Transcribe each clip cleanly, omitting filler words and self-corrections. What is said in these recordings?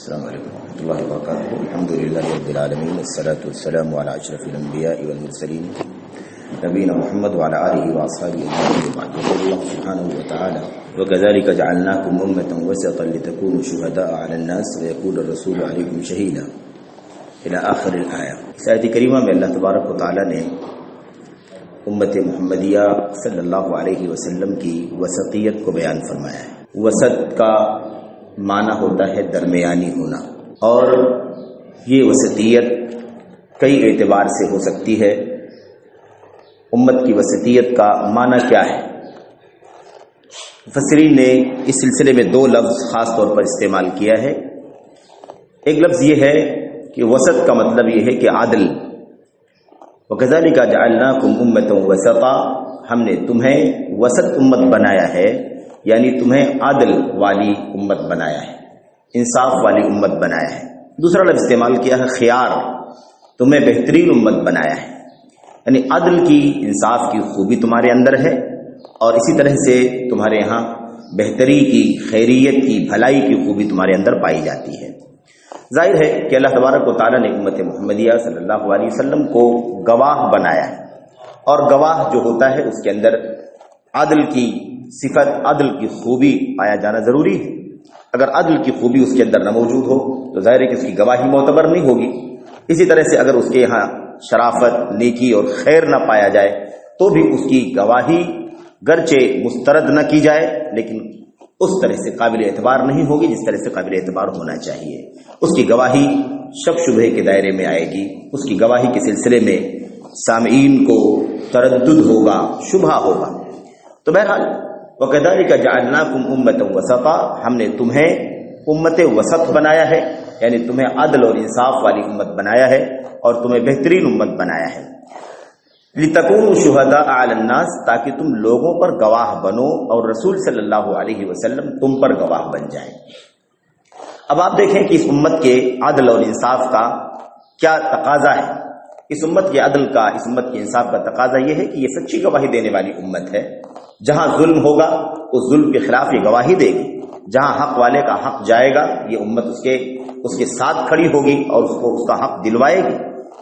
السلام علیکم ورحمۃ اللہ وبرکاتہ. الحمد للہ رب العالمین والصلاة والسلام علی اشرف الانبیاء والمرسلین نبینا محمد وعلی آلہ واصحابہ اجمعین. بعد يقول الله سبحانه وتعالى وكذلك جعلناكم أمة وسطا لتكونوا شهداء على الناس ويكون الرسول عليكم شهيدا الى آخر الآیہ. اس آیت کریمہ میں اللہ تبارک و تعالی نے امت محمدیہ صلی اللہ علیہ وسلم کی وسطیت کو بیان فرمایا ہے. وسط کا معنی ہوتا ہے درمیانی ہونا، اور یہ وسطیت کئی اعتبار سے ہو سکتی ہے. امت کی وسطیت کا معنی کیا ہے؟ مفسرین نے اس سلسلے میں دو لفظ خاص طور پر استعمال کیا ہے. ایک لفظ یہ ہے کہ وسط کا مطلب یہ ہے کہ عادل. وَكَذَلِكَ جَعَلْنَاكُمْ أُمَّةً وَسَطًا، ہم نے تمہیں وسط امت بنایا ہے، یعنی تمہیں عادل والی امت بنایا ہے، انصاف والی امت بنایا ہے. دوسرا لفظ استعمال کیا ہے خیار، تمہیں بہترین امت بنایا ہے، یعنی عدل کی، انصاف کی خوبی تمہارے اندر ہے، اور اسی طرح سے تمہارے یہاں بہتری کی، خیریت کی، بھلائی کی خوبی تمہارے اندر پائی جاتی ہے. ظاہر ہے کہ اللہ تبارک و تعالیٰ نے امت محمدیہ صلی اللہ علیہ وسلم کو گواہ بنایا ہے، اور گواہ جو ہوتا ہے اس کے اندر عدل کی صفت، عدل کی خوبی پایا جانا ضروری ہے. اگر عدل کی خوبی اس کے اندر نہ موجود ہو تو ظاہر ہے کہ اس کی گواہی معتبر نہیں ہوگی. اسی طرح سے اگر اس کے یہاں شرافت، نیکی اور خیر نہ پایا جائے تو بھی اس کی گواہی گرچہ مسترد نہ کی جائے لیکن اس طرح سے قابل اعتبار نہیں ہوگی جس طرح سے قابل اعتبار ہونا چاہیے. اس کی گواہی شک شبہے کے دائرے میں آئے گی. اس کی گواہی کے سلسلے میں سامعین کو تردد ہوگا، شبہ ہوگا. تو بہرحال وَكَذَلِكَ جَعَلْنَاكُمْ أُمَّةً وَسَطًا، ہم نے تمہیں امت وسط بنایا ہے، یعنی تمہیں عدل اور انصاف والی امت بنایا ہے اور تمہیں بہترین امت بنایا ہے. لِتَكُونُوا شُهَدَاءَ عَلَى النَّاسِ، تاکہ تم لوگوں پر گواہ بنو اور رسول صلی اللہ علیہ وسلم تم پر گواہ بن جائیں. اب آپ دیکھیں کہ اس امت کے عدل اور انصاف کا کیا تقاضا ہے. اس امت کے عدل کا، اس امت کے انصاف کا تقاضا یہ ہے کہ یہ سچی گواہی دینے والی امت ہے. جہاں ظلم ہوگا اس ظلم کے خلاف یہ گواہی دے گی. جہاں حق والے کا حق جائے گا یہ امت اس کے ساتھ کھڑی ہوگی اور اس کا حق دلوائے گی.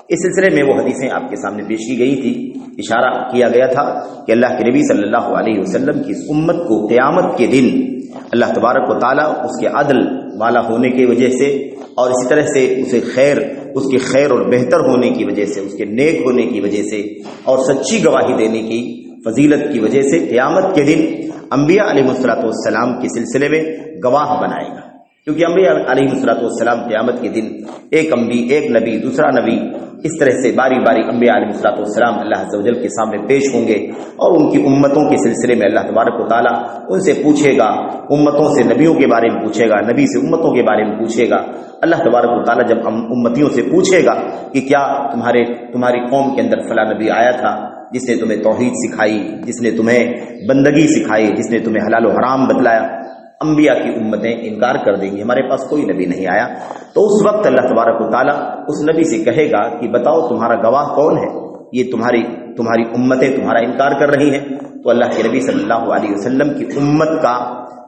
اس سلسلے میں وہ حدیثیں آپ کے سامنے پیش کی گئی تھی. اشارہ کیا گیا تھا کہ اللہ کے نبی صلی اللہ علیہ وسلم کی اس امت کو قیامت کے دن اللہ تبارک و تعالیٰ اس کے عدل والا ہونے کی وجہ سے اور اسی طرح سے اس کے خیر اور بہتر ہونے کی وجہ سے، اس کے نیک ہونے کی وجہ سے اور سچی گواہی دینے کی فضیلت کی وجہ سے قیامت کے دن انبیاء علیہ السلام کے سلسلے میں گواہ بنائے گا. کیونکہ انبیاء علیہ السلام قیامت کے دن ایک نبی دوسرا نبی اس طرح سے باری باری انبیاء علیہ السلام اللہ عز و جل کے سامنے پیش ہوں گے، اور ان کی امتوں کے سلسلے میں اللہ تبارک و تعالیٰ ان سے پوچھے گا. امتوں سے نبیوں کے بارے میں پوچھے گا، نبی سے امتوں کے بارے میں پوچھے گا. اللہ تبارک و تعالیٰ جب امتیوں سے پوچھے گا کہ کیا تمہاری قوم کے اندر فلاں نبی آیا تھا جس نے تمہیں توحید سکھائی، جس نے تمہیں بندگی سکھائی، جس نے تمہیں حلال و حرام بتلایا، انبیاء کی امتیں انکار کر دیں گی، ہمارے پاس کوئی نبی نہیں آیا. تو اس وقت اللہ تبارک و تعالیٰ اس نبی سے کہے گا کہ بتاؤ تمہارا گواہ کون ہے؟ یہ تمہاری امتیں تمہارا انکار کر رہی ہیں. تو اللہ کے نبی صلی اللہ علیہ وسلم کی امت کا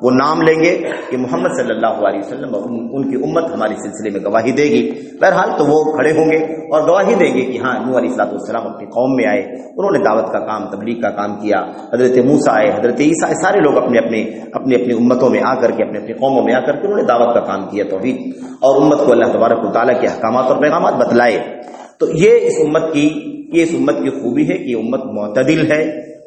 وہ نام لیں گے کہ محمد صلی اللہ علیہ وسلم اور ان کی امت ہمارے سلسلے میں گواہی دے گی. بہرحال تو وہ کھڑے ہوں گے اور گواہی دیں گے کہ ہاں نوح علیہ السلام اپنی قوم میں آئے، انہوں نے دعوت کا کام، تبلیغ کا کام کیا. حضرت موسیٰ آئے، حضرت عیسیٰ، سارے لوگ اپنی امتوں میں آ کر کے، اپنی قوموں میں آ کر کے انہوں نے دعوت کا کام کیا، توحید اور امت کو اللہ تبارک و تعالیٰ کے احکامات اور پیغامات بتلائے. تو یہ اس امت کی خوبی ہے کہ یہ امت معتدل ہے،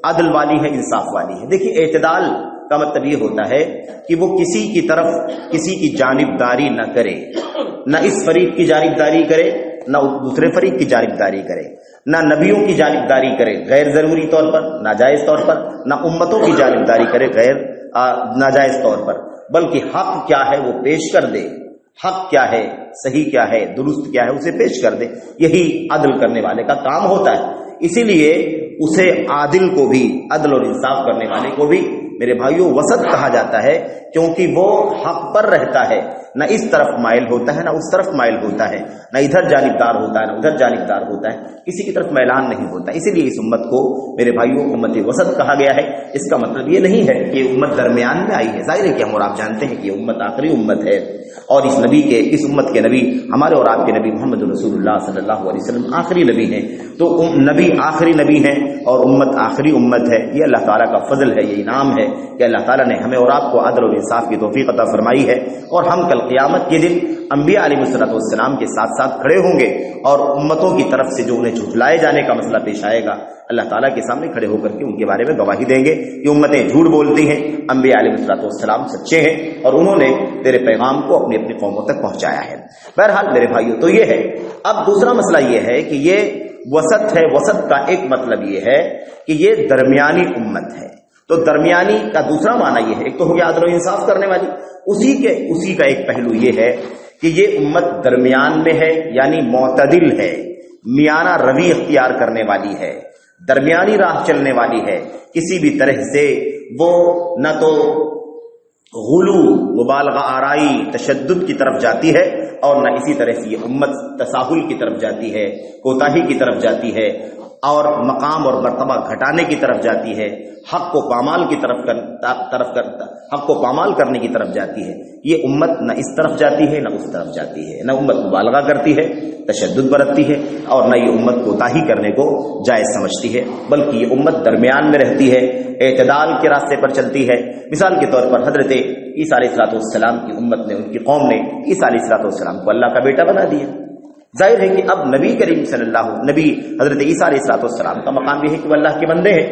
عدل والی ہے، انصاف والی ہے. دیکھیے اعتدال کا مطلب یہ ہوتا ہے کہ وہ کسی کی طرف کسی کی جانبداری نہ کرے، نہ اس فریق کی جانبداری کرے نہ دوسرے فریق کی جانبداری کرے، نہ نبیوں کی جانبداری کرے غیر ضروری طور پر، ناجائز طور پر، نہ امتوں کی جانبداری کرے غیر ناجائز طور پر، بلکہ حق کیا ہے وہ پیش کر دے. حق کیا ہے، صحیح کیا ہے، درست کیا ہے اسے پیش کر دے. یہی عدل کرنے والے کا کام ہوتا ہے. اسی لیے اسے عادل کو بھی، عدل اور انصاف کرنے والے کو بھی میرے بھائیوں وسط کہا جاتا ہے، کیونکہ وہ حق پر رہتا ہے، نہ اس طرف مائل ہوتا ہے نہ اس طرف مائل ہوتا ہے، نہ ادھر جانبدار ہوتا ہے نہ ادھر جانبدار ہوتا ہے، کسی کی طرف میلان نہیں ہوتا. اسی لیے اس امت کو میرے بھائیوں امت وسط کہا گیا ہے. اس کا مطلب یہ نہیں ہے کہ امت درمیان میں آئی ہے. ظاہر ہے کہ ہم اور آپ جانتے ہیں کہ یہ امت آخری امت ہے اور اس نبی کے, اس امت کے نبی, ہمارے اور آپ کے نبی محمد رسول اللہ صلی اللہ علیہ وسلم آخری نبی ہیں. تو نبی آخری نبی ہیں اور امت آخری امت ہے. یہ اللہ تعالیٰ کا فضل ہے, یہ انعام ہے کہ اللہ تعالیٰ نے ہمیں اور آپ کو عدل و انصاف کی توفیق عطا فرمائی ہے. اور ہم کل قیامت کے دن انبیاء علیہ الصلوۃ والسلام کے ساتھ ساتھ کھڑے ہوں گے, اور امتوں کی طرف سے جو انہیں جھٹلائے جانے کا مسئلہ پیش آئے گا, اللہ تعالیٰ کے سامنے کھڑے ہو کر کے ان کے بارے میں گواہی دیں گے کہ امتیں جھوٹ بولتی ہیں, انبیاء علیہ الصلوۃ والسلام سچے ہیں اور انہوں نے تیرے پیغام کو اپنی اپنی قوموں تک پہنچایا ہے. بہرحال میرے بھائیو, تو یہ ہے. اب دوسرا مسئلہ یہ ہے کہ یہ وسط ہے. وسط کا ایک مطلب یہ ہے کہ یہ درمیانی امت ہے. تو درمیانی کا دوسرا معنی یہ ہے, ایک تو ہو گیا عدل و انصاف کرنے والی, اسی کا ایک پہلو یہ ہے کہ یہ امت درمیان میں ہے, یعنی معتدل ہے, میانہ روی اختیار کرنے والی ہے, درمیانی راہ چلنے والی ہے. کسی بھی طرح سے وہ نہ تو غلو, مبالغہ آرائی, تشدد کی طرف جاتی ہے, اور نہ اسی طرح سے یہ امت تساہل کی طرف جاتی ہے, کوتاہی کی طرف جاتی ہے, اور مقام اور مرتبہ گھٹانے کی طرف جاتی ہے, حق کو پامال کی حق کو پامال کرنے کی طرف جاتی ہے. یہ امت نہ اس طرف جاتی ہے نہ اس طرف جاتی ہے, نہ امت مبالغہ کرتی ہے, تشدد برتتی ہے, اور نہ یہ امت کوتاہی کرنے کو جائز سمجھتی ہے, بلکہ یہ امت درمیان میں رہتی ہے, اعتدال کے راستے پر چلتی ہے. مثال کے طور پر حضرت عیسیٰ علیہ السلام کی امت نے, ان کی قوم نے عیسیٰ علیہ السلام کو اللہ کا بیٹا بنا دیا. ظاہر ہے کہ اب نبی کریم نبی حضرت عیسیٰ علیہ السلام کا مقام یہ ہے کہ وہ اللہ کے بندے ہیں,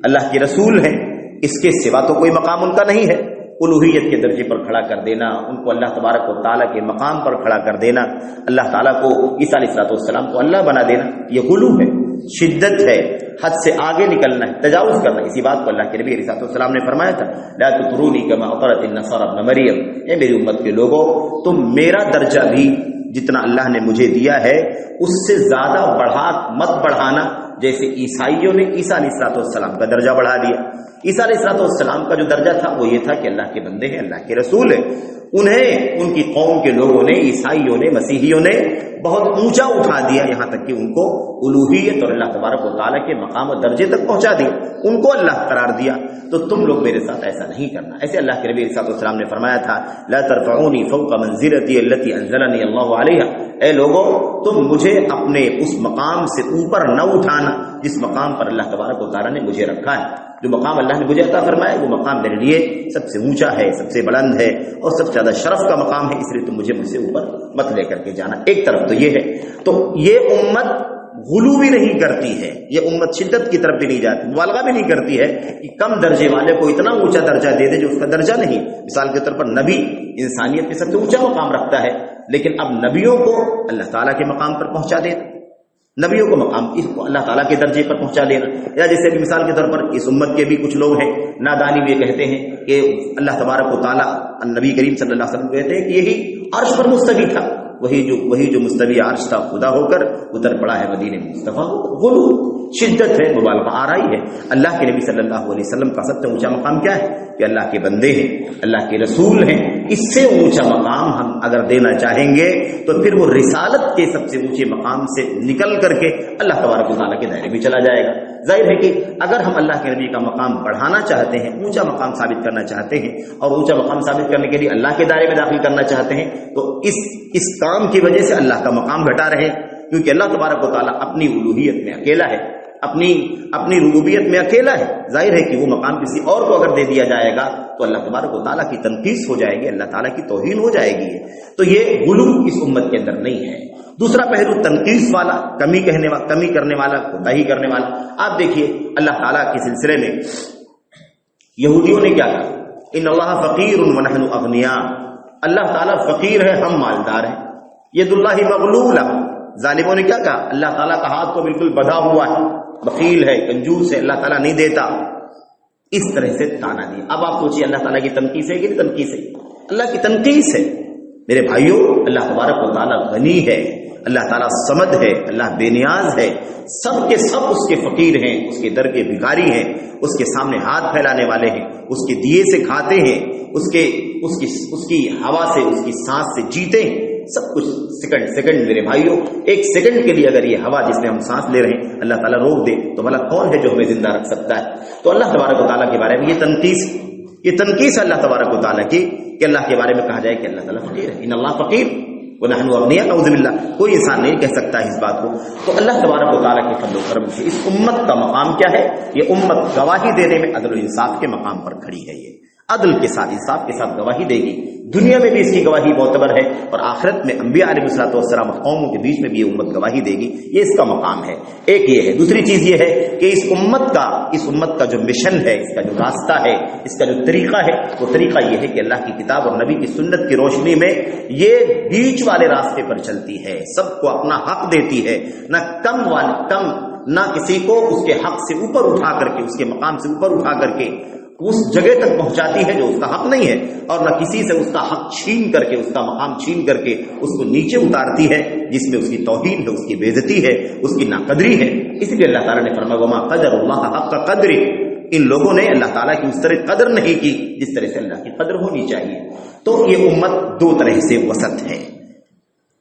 اللہ کے رسول ہیں, اس کے سوا تو کوئی مقام ان کا نہیں ہے. الوہیت کے درجے پر کھڑا کر دینا, ان کو اللہ تبارک و تعالیٰ کے مقام پر کھڑا کر دینا, اللہ تعالیٰ کو, عیسیٰ علیہ السلام کو اللہ بنا دینا, یہ غلو ہے, شدت ہے, حد سے آگے نکلنا ہے, تجاوز کرنا. اسی بات کو اللہ کے نبی علیہ السلام نے فرمایا تھا, لا تطرونی کما اطرت النصارى ابن مریم, اے میری امت کے لوگوں, تم میرا درجہ بھی جتنا اللہ نے مجھے دیا ہے اس سے زیادہ مت بڑھانا, جیسے عیسائیوں نے عیسیٰ علیہ السلام کا درجہ بڑھا دیا. عیسیٰ علیہ السلام کا جو درجہ تھا وہ یہ تھا کہ اللہ کے بندے ہیں, اللہ کے رسول ہیں. انہیں ان کی قوم کے لوگوں نے, عیسائیوں نے, مسیحیوں نے بہت اونچا اٹھا دیا, یہاں تک کہ ان کو الوہیت اور اللہ تبارک و تعالیٰ کے مقام و درجے تک پہنچا دیا, ان کو اللہ قرار دیا. تو تم لوگ میرے ساتھ ایسا نہیں کرنا. ایسے اللہ کے نبی صلی اللہ علیہ وسلم نے فرمایا تھا, لا ترفعونی فوق منزلتی التي انزلنی اللہ علیہا, اے لوگوں تم مجھے اپنے اس مقام سے اوپر نہ اٹھانا جس مقام پر اللہ تبارک و تعالیٰ نے مجھے رکھا ہے. جو مقام اللہ نے مجھے عطا فرمایا وہ مقام میرے لیے سب سے اونچا ہے, سب سے بلند ہے, اور سب سے زیادہ شرف کا مقام ہے, اس لیے تم مجھ سے اوپر مت لے کر کے جانا. ایک طرف تو یہ ہے. تو یہ امت غلو بھی نہیں کرتی ہے, یہ امت شدت کی طرف بھی نہیں جاتی, مبالغہ بھی نہیں کرتی ہے کہ کم درجے والے کو اتنا اونچا درجہ دے دے جو اس کا درجہ نہیں. مثال کے طور پر نبی انسانیت کے سب سے اونچا مقام رکھتا ہے, لیکن اب نبیوں کو اللہ تعالیٰ کے مقام پر پہنچا دیتا, نبیوں کو مقام اس کو اللہ تعالیٰ کے درجے پر پہنچا دینا. یا جیسے کہ مثال کے طور پر اس امت کے بھی کچھ لوگ ہیں نادانی بھی کہتے ہیں کہ اللہ تبارک و تعالیٰ نبی کریم صلی اللہ علیہ وسلم کہتے ہیں کہ یہی عرش پر مستوی تھا, وہی جو مستوی عرش تھا خدا ہو کر اتر پڑا ہے مدینے مصطفیٰ. غلو, شدت ہے, مبالغہ آرائی ہے. اللہ کے نبی صلی اللہ علیہ وسلم کا سب سے اونچا مقام کیا ہے کہ اللہ کے بندے ہیں, اللہ کے رسول ہیں. اس سے اونچا مقام ہم اگر دینا چاہیں گے تو پھر وہ رسالت کے سب سے اونچے مقام سے نکل کر کے اللہ تبارک و تعالیٰ کے دائرے میں چلا جائے گا. ظاہر ہے کہ اگر ہم اللہ کے نبی کا مقام بڑھانا چاہتے ہیں, اونچا مقام ثابت کرنا چاہتے ہیں, اور اونچا مقام ثابت کرنے کے لیے اللہ کے دائرے میں داخل کرنا چاہتے ہیں, تو اس کام کی وجہ سے اللہ کا مقام گھٹا رہے, کیونکہ اللہ تبارک و تعالیٰ اپنی الوہیت میں اکیلا ہے, اپنی ربوبیت میں اکیلا ہے. ظاہر ہے کہ وہ مقام کسی اور کو اگر دے دیا جائے گا تو اللہ تبارک و تعالیٰ کی تنقیص ہو جائے گی, اللہ تعالیٰ کی توہین ہو جائے گی. تو یہ غلو اس امت کے اندر نہیں ہے. دوسرا پہلو تنقیص والا, کمی کرنے والا, کوتاہی کرنے والا. آپ دیکھیے اللہ تعالیٰ کے سلسلے میں یہودیوں نے کیا کہا, ان اللہ فقیر ونحن اغنیاء, اللہ تعالیٰ فقیر ہے, ہم مالدار ہیں. ید اللہ مغلولہ, ظالموں نے کیا کہا, اللہ تعالیٰ کا ہاتھ تو بالکل بدھا ہوا ہے, بخیل ہے, کنجوس ہے, اللہ تعالیٰ نہیں دیتا. اس طرح سے تانا دیا. اب آپ سوچیے اللہ تعالیٰ کی تنقیص ہے کہ نہیں تنقیص ہے؟ اللہ کی تنقیص ہے. میرے بھائیوں, اللہ تبارک و تعالیٰ غنی ہے, اللہ تعالیٰ صمد ہے, اللہ بے نیاز ہے, سب کے سب اس کے فقیر ہیں, اس کے در کے بھکاری ہیں, اس کے سامنے ہاتھ پھیلانے والے ہیں, اس کے دیے سے کھاتے ہیں, اس کی ہوا سے, اس کی سانس سے جیتے ہیں. سب کچھ سیکنڈ میرے بھائیوں, ایک سیکنڈ کے لیے اگر یہ ہوا جس میں ہم سانس لے رہے ہیں اللہ تعالیٰ روک دے تو بھلا کون ہے جو ہمیں زندہ رکھ سکتا ہے؟ تو اللہ تبارک و تعالیٰ کے بارے میں یہ تنقیص, یہ تنقیص اللہ تبارک و تعالیٰ کی کہ اللہ کے بارے میں کہا جائے کہ اللہ تعالیٰ فقیر ہے، ان اللہ فقیر ونحن اغنیاء، نعوذ باللہ، کوئی انسان نہیں کہہ سکتا ہے اس بات کو۔ تو اللہ تبارک و تعالیٰ کے فضل و کرم سے اس امت کا مقام کیا ہے؟ یہ امت گواہی دینے میں عدل و انصاف کے مقام پر کھڑی ہے، یہ عدل کے ساتھ انصاف کے ساتھ گواہی دے گی، دنیا میں بھی اس کی گواہی معتبر ہے اور آخرت میں انبیاء علیہ الصلوۃ والسلام قوموں کے بیچ میں بھی یہ امت گواہی دے گی، یہ اس کا مقام ہے۔ ایک یہ ہے، دوسری چیز یہ ہے کہ اس امت کا جو مشن ہے، اس کا جو راستہ ہے، اس کا جو طریقہ ہے، وہ طریقہ یہ ہے کہ اللہ کی کتاب اور نبی کی سنت کی روشنی میں یہ بیچ والے راستے پر چلتی ہے، سب کو اپنا حق دیتی ہے، نہ کم نہ کسی کو اس کے حق سے اوپر اٹھا کر کے، اس کے مقام سے اوپر اٹھا کر کے اس جگہ تک پہنچاتی ہے جو اس کا حق نہیں ہے، اور نہ کسی سے اس کا حق چھین کر کے، اس کا مقام چھین کر کے اس کو نیچے اتارتی ہے، جس میں اس کی توہین ہے، اس کی بے عزتی ہے، اس کی ناقدری ہے۔ اس لیے اللہ تعالیٰ نے فرمایا وما قدر اللہ حق قدر، ان لوگوں نے اللہ تعالیٰ کی اس طرح قدر نہیں کی جس طرح سے اللہ کی قدر ہونی چاہیے۔ تو یہ امت دو طرح سے وسط ہے،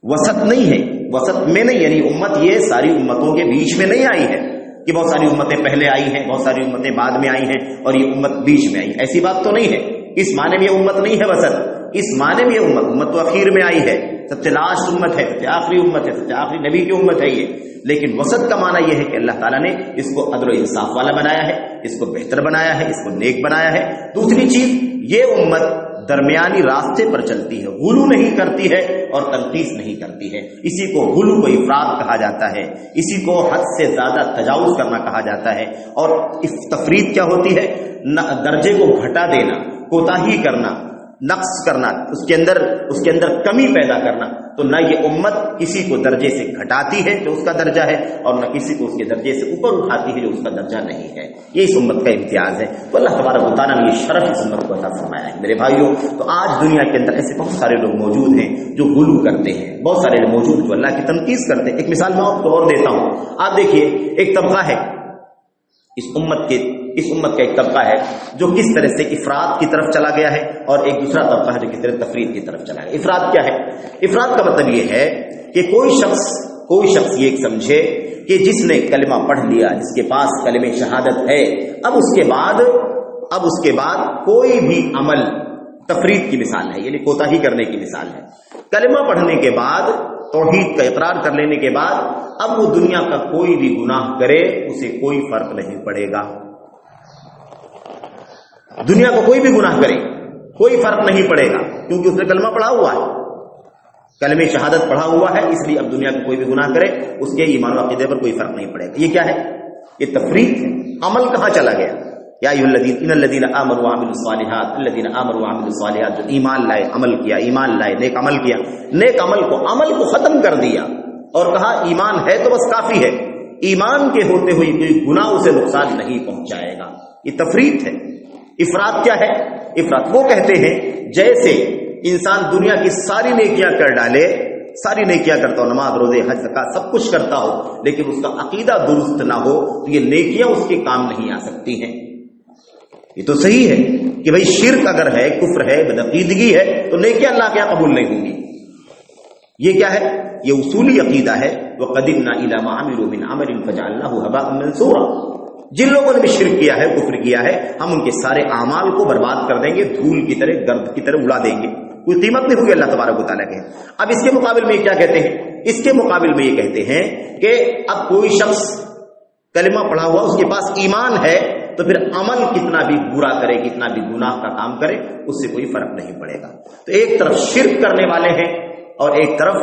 وسط نہیں ہے، وسط میں نہیں، یعنی امت یہ ساری امتوں کے بیچ میں نہیں آئی ہے کہ بہت ساری امتیں پہلے آئی ہیں، بہت ساری امتیں بعد میں آئی ہیں اور یہ امت بیچ میں آئی، ایسی بات تو نہیں ہے۔ اس معنی میں یہ امت نہیں ہے وسط، اس معنی میں یہ امت تو اخیر میں آئی ہے، سب سے لاسٹ امت ہے، سب سے آخری امت ہے، سب سے آخری نبی کی امت ہے یہ۔ لیکن وسط کا معنی یہ ہے کہ اللہ تعالیٰ نے اس کو عدل و انصاف والا بنایا ہے، اس کو بہتر بنایا ہے، اس کو نیک بنایا ہے۔ دوسری چیز، یہ امت درمیانی راستے پر چلتی ہے، غلو نہیں کرتی ہے اور تنقیص نہیں کرتی ہے۔ اسی کو غلو و افراط کہا جاتا ہے، اسی کو حد سے زیادہ تجاوز کرنا کہا جاتا ہے۔ اور تفریط کیا ہوتی ہے؟ درجے کو گھٹا دینا، کوتاہی کرنا، نقص کرنا، اس کے اندر کمی پیدا کرنا۔ تو نہ یہ امت کسی کو درجے سے گھٹاتی ہے جو اس کا درجہ ہے، اور نہ کسی کو اس کے درجے سے اوپر اٹھاتی ہے جو اس کا درجہ نہیں ہے۔ یہ اس امت کا امتیاز ہے، تو اللہ تبارک و تعالیٰ نے یہ شرف اس امت کو عطا فرمایا ہے۔ میرے بھائیوں، تو آج دنیا کے اندر ایسے بہت سارے لوگ موجود ہیں جو غلو کرتے ہیں، بہت سارے لوگ موجود جو اللہ کی تنقیص کرتے ہیں۔ ایک مثال میں آپ کو اور دیتا ہوں، آپ دیکھیے، ایک طبقہ ہے اس امت کا ایک طبقہ ہے جو کس طرح سے افراد کی طرف چلا گیا ہے، اور ایک دوسرا طبقہ ہے جو کس طرح تفرید کی طرف چلا گیا۔ افراد کیا ہے؟ افراد کا مطلب یہ ہے کہ کوئی شخص یہ سمجھے کہ جس نے کلمہ پڑھ لیا، جس کے پاس کلمہ شہادت ہے، اب اس کے بعد کوئی بھی عمل تفرید کی مثال ہے، یعنی کوتاہی کرنے کی مثال ہے۔ کلمہ پڑھنے کے بعد، توحید کا اقرار کر لینے کے بعد، اب وہ دنیا کا کوئی بھی گناہ کرے اسے کوئی فرق نہیں پڑے گا۔ دنیا کو کوئی بھی گناہ کرے کوئی فرق نہیں پڑے گا، کیونکہ اس نے کلمہ پڑھا ہوا ہے، کلمہ شہادت پڑھا ہوا ہے، اس لیے اب دنیا کو کوئی بھی گناہ کرے اس کے ایمان و عقیدے پر کوئی فرق نہیں پڑے گا۔ یہ کیا ہے؟ یہ تفریق ہے۔ عمل کہاں چلا گیا؟ یا ایھا الذین ان الذین آمنوا وعملوا الصالحات، الذین آمنوا وعملوا الصالحات، جو ایمان لائے، عمل کیا، ایمان لائے، نیک عمل کیا، نیک عمل کو ختم کر دیا اور کہا ایمان ہے تو بس کافی ہے، ایمان کے ہوتے ہوئے کوئی گناہ اسے نقصان نہیں پہنچائے گا۔ یہ تفریق ہے۔ افراد کیا ہے؟ افراد وہ کہتے ہیں جیسے انسان دنیا کی ساری نیکیاں کر ڈالے، ساری نیکیاں کرتا ہو، نماز، روزے، حج، زکات سب کچھ کرتا ہو، لیکن اس کا عقیدہ درست نہ ہو تو یہ نیکیاں اس کے کام نہیں آ سکتی ہیں۔ یہ تو صحیح ہے کہ بھئی شرک اگر ہے، کفر ہے، بدعقیدگی ہے تو نیکیاں اللہ کے یہاں قبول نہیں ہوں گی۔ یہ کیا ہے؟ یہ اصولی عقیدہ ہے۔ وَقَدِمْنَا إِلَىٰ مَا عَمِلُوا مِنْ عَمَلٍ فَجَعَلْنَاهُ هَبَاءً مَّنثُورًا، جن لوگوں نے بھی شرک کیا ہے، کفر کیا ہے، ہم ان کے سارے اعمال کو برباد کر دیں گے، دھول کی طرح، گرد کی طرح اڑا دیں گے، کوئی قیمت نہیں ہوگی اللہ تبارک و تعالیٰ کے۔ اب اس کے مقابل میں یہ کیا کہتے ہیں؟ اس کے مقابل میں یہ کہتے ہیں کہ اب کوئی شخص کلمہ پڑھا ہوا، اس کے پاس ایمان ہے، تو پھر عمل کتنا بھی برا کرے، کتنا بھی گناہ کا کام کرے، اس سے کوئی فرق نہیں پڑے گا۔ تو ایک طرف شرک کرنے والے ہیں اور ایک طرف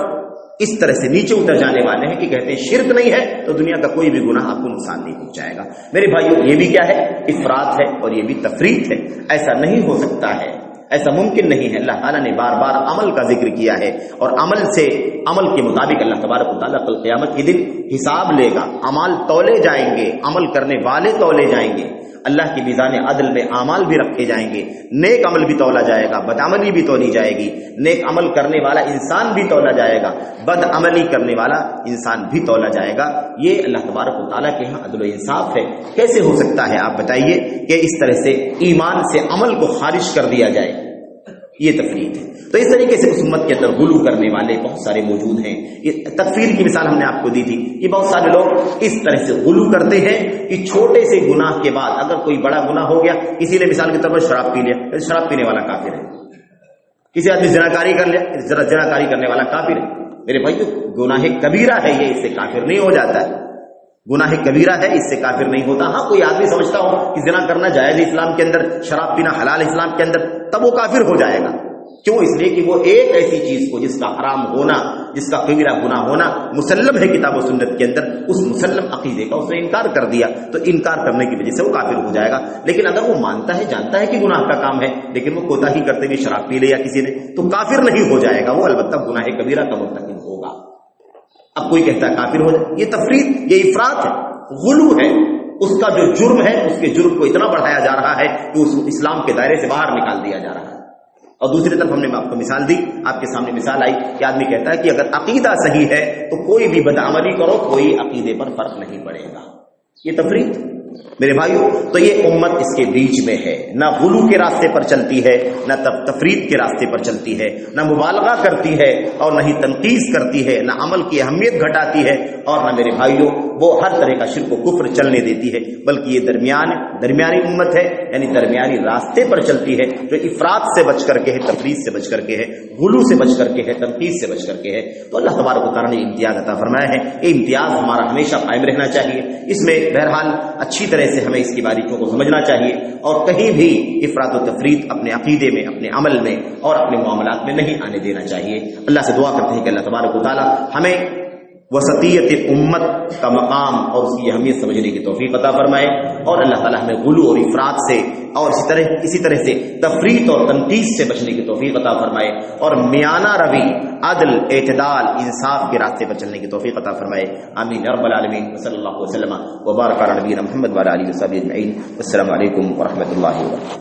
اس طرح سے نیچے اتر جانے والے ہیں کہ کہتے ہیں شرک نہیں ہے تو دنیا کا کوئی بھی گناہ آپ کو نقصان نہیں پہنچائے گا۔ میرے بھائیو، یہ بھی کیا ہے؟ افراط ہے، اور یہ بھی تفریط ہے۔ ایسا نہیں ہو سکتا ہے، ایسا ممکن نہیں ہے۔ اللہ تعالیٰ نے بار بار عمل کا ذکر کیا ہے، اور عمل کے مطابق اللہ تبارک و تعالیٰ کل قیامت کے دن حساب لے گا، اعمال تولے جائیں گے، عمل کرنے والے تولے جائیں گے، اللہ کی میزان عدل میں اعمال بھی رکھے جائیں گے، نیک عمل بھی تولا جائے گا، بد عملی بھی تولی جائے گی، نیک عمل کرنے والا انسان بھی تولا جائے گا، بد عملی کرنے والا انسان بھی تولا جائے گا۔ یہ اللہ تبارک و تعالیٰ کے یہاں عدل و انصاف ہے۔ کیسے ہو سکتا ہے آپ بتائیے کہ اس طرح سے ایمان سے عمل کو خارج کر دیا جائے؟ یہ تفریق ہے۔ تو اس طریقے سے اس امت کے اندر غلو کرنے والے بہت سارے موجود ہیں. یہ تکفیر کی مثال ہم نے آپ کو دی تھی. یہ بہت سارے لوگ اس طرح سے غلو کرتے ہیں کہ چھوٹے سے گناہ کے بعد اگر کوئی بڑا گناہ ہو گیا، کسی نے مثال کے طور پر شراب پی لیا، شراب پینے والا کافر ہے. کسی آدمی زناکاری کر لیا، زناکاری کرنے والا کافر ہے. میرے بھائیو گناہ کبیرہ ہے، یہ اس سے کافر نہیں ہو جاتا ہے. گناہ کبیرہ ہے، اس سے کافر نہیں ہوتا. ہاں کوئی آدمی سمجھتا ہو کہ زنا کرنا جائز ہے اسلام کے اندر، شراب پینا حلال اسلام کے اندر، تب وہ کافر ہو جائے گا. کیوں؟ اس لیے کہ وہ ایک ایسی چیز کو جس کا حرام ہونا، جس کا کبیرہ گناہ ہونا مسلم ہے کتاب و سنت کے اندر، اس مسلم عقیدے کا اس نے انکار کر دیا، تو انکار کرنے کی وجہ سے وہ کافر ہو جائے گا. لیکن اگر وہ مانتا ہے، جانتا ہے کہ گناہ کا کام ہے، لیکن وہ کوتاہی کرتے ہوئے شراب پی لیا کسی نے، تو کافر نہیں ہو جائے گا. وہ البتہ گناہ کبیرہ کا مرتکب ہوگا. اب کوئی کہتا ہے کافر ہو جائے، یہ تفریط، یہ افراط ہے، غلو ہے. اس کا جو جرم ہے، اس کے جرم کو اتنا بڑھایا جا رہا ہے کہ اس اسلام کے دائرے سے باہر نکال دیا جا رہا ہے. اور دوسری طرف ہم نے آپ کو مثال دی، آپ کے سامنے مثال آئی کہ آدمی کہتا ہے کہ اگر عقیدہ صحیح ہے تو کوئی بھی بدعملی کرو، کوئی عقیدے پر فرق نہیں پڑے گا. یہ تفریط میرے بھائیو. تو یہ امت اس کے بیچ میں ہے، نہ غلو کے راستے پر چلتی ہے، نہ تفریط کے راستے پر چلتی ہے، نہ مبالغہ کرتی ہے اور نہ ہی تنقیص کرتی ہے، نہ عمل کی اہمیت گھٹاتی ہے، اور نہ میرے بھائیو وہ ہر طرح کا شرک و کفر چلنے دیتی ہے. بلکہ یہ درمیانی امت ہے، یعنی درمیانی راستے پر چلتی ہے، جو افراط سے بچ کر کے ہے، تفریط سے بچ کر کے ہے، غلو سے بچ کر کے ہے، تنقیص سے بچ کر کے ہے. تو اللہ تبارک و تعالیٰ نے امتیاز عطا فرمایا ہے. یہ امتیاز ہمارا ہمیشہ قائم رہنا چاہیے. اس میں بہرحال اچھی طرح سے ہمیں اس کی باریکیوں کو سمجھنا چاہیے، اور کہیں بھی افراط و تفریط اپنے عقیدے میں، اپنے عمل میں اور اپنے معاملات میں نہیں آنے دینا چاہیے. اللہ سے دعا کرتے ہیں کہ اللہ تبارک و تعالیٰ ہمیں وسطیت امت کا مقام اور اس کی اہمیت سمجھنے کی توفیق عطا فرمائے، اور اللہ تعالیٰ ہمیں غلو اور افراط سے اور اسی طرح سے تفریط اور تنقیص سے بچنے کی توفیق عطا فرمائے، اور میانہ روی، عدل، اعتدال، انصاف کے راستے پر چلنے کی توفیق عطا فرمائے. آمین یا رب العالمین. صلی اللہ وسلم وبارک علی نبینا محمد وعلی آلہ وصحبہ اجمعین. السلام علیکم ورحمۃ اللہ وبرکاتہ.